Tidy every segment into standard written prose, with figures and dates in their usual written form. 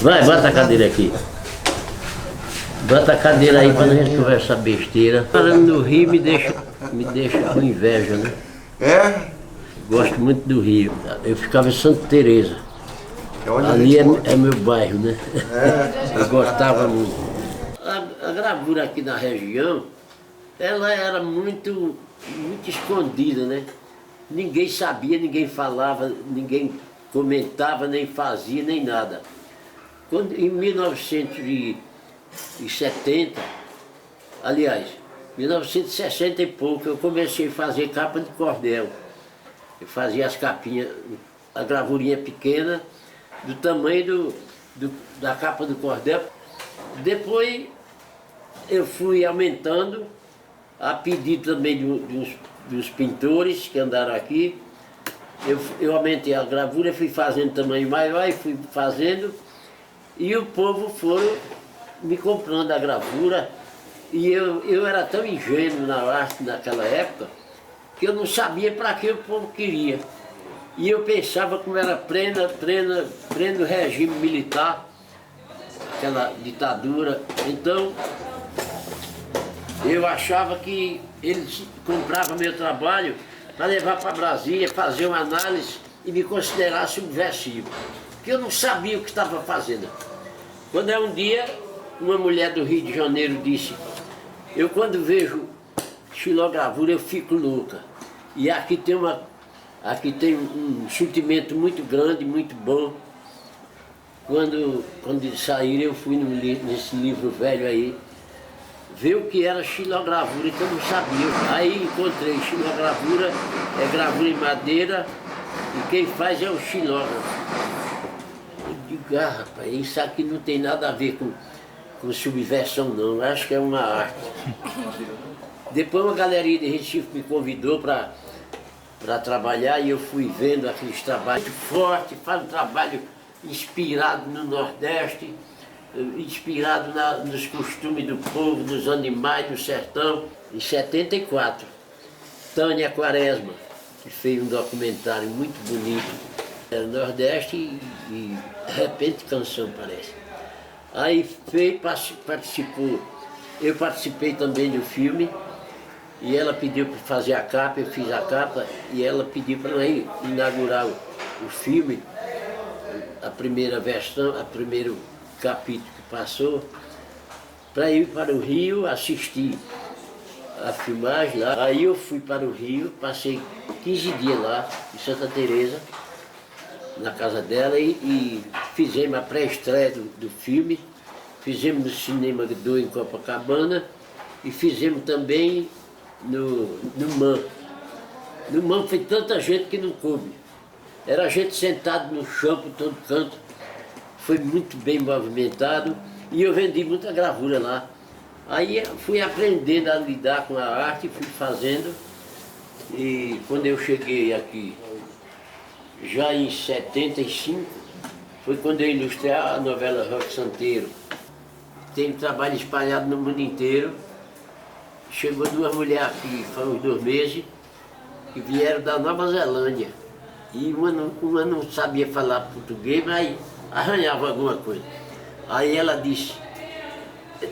Vai, bota a cadeira aqui. Bota a cadeira aí pra gente conversar besteira. Falando do Rio me deixa com inveja, né? É? Gosto muito do Rio. Eu ficava em Santa Teresa. Ali é meu bairro, né? Eu gostava muito. A gravura aqui na região, ela era muito escondida, né? Ninguém sabia, ninguém falava, ninguém comentava, nem fazia, nem nada. Quando, em 1970, aliás, 1960 e pouco, eu comecei a fazer capa de cordel. Eu fazia as capinhas, a gravurinha pequena, do tamanho da capa do cordel. Depois eu fui aumentando, a pedido também dos pintores que andaram aqui. Eu aumentei a gravura, fui fazendo tamanho maior e fui fazendo. E o povo foram me comprando a gravura. E eu era tão ingênuo na arte naquela época, que eu não sabia para que o povo queria. E eu pensava como era pleno regime militar, aquela ditadura. Então, eu achava que eles compravam meu trabalho para levar para Brasília, fazer uma análise e me considerar subversivo. Porque eu não sabia o que estava fazendo. Quando um dia, uma mulher do Rio de Janeiro disse: eu quando vejo xilogravura eu fico louca. E aqui tem um sentimento muito grande, muito bom. Quando saíram, eu fui nesse livro velho aí, ver o que era xilogravura, que eu não sabia. Aí encontrei xilogravura, é gravura em madeira, e quem faz é o xilógrafo. Eu digo, rapaz, isso aqui não tem nada a ver com subversão não, eu acho que é uma arte. Depois uma galeria de Recife me convidou para trabalhar e eu fui vendo aqueles trabalhos muito fortes, faz um trabalho inspirado no Nordeste, inspirado nos costumes do povo, dos animais do sertão. Em 74, Tânia Quaresma, que fez um documentário muito bonito, era Nordeste e de repente canção parece. Aí participou, eu participei também do filme, e ela pediu para fazer a capa, eu fiz a capa, e ela pediu para inaugurar o filme, a primeira versão, o primeiro capítulo que passou, para ir para o Rio assistir a filmagem lá. Aí eu fui para o Rio, passei 15 dias lá, em Santa Teresa, na casa dela, e fizemos a pré-estreia do filme, fizemos no Cinema 2 em Copacabana, e fizemos também no MAM. No MAM foi tanta gente que não coube. Era gente sentada no chão por todo canto. Foi muito bem movimentado e eu vendi muita gravura lá. Aí fui aprendendo a lidar com a arte, fui fazendo. E quando eu cheguei aqui, já em 75, foi quando eu ilustrei a novela Roque Santeiro. Tem trabalho espalhado no mundo inteiro. Chegou duas mulheres aqui, faz uns 2 meses, que vieram da Nova Zelândia. E uma não sabia falar português, mas arranhava alguma coisa. Aí ela disse: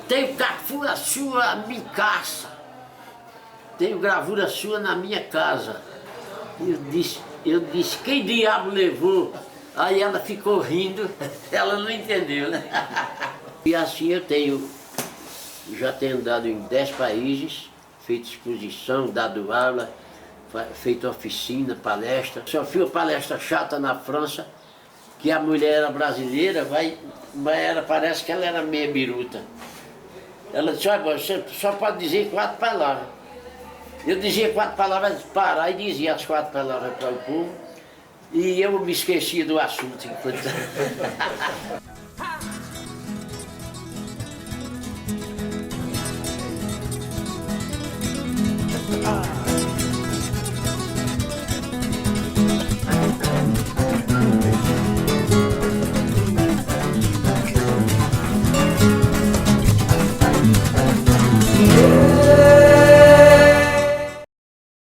tenho gravura sua na minha casa. Tenho gravura sua na minha casa. Eu disse, quem diabo levou? Aí ela ficou rindo, ela não entendeu, né? E assim já tenho andado em 10 países, feito exposição, dado aula, feito oficina, palestra. Só fui uma palestra chata na França, que a mulher era brasileira, mas parece que ela era meia biruta. Ela disse: olha, você só pode dizer 4 palavras. Eu dizia 4 palavras, parar e dizia as 4 palavras para o povo, e eu me esquecia do assunto enquanto... Yeah.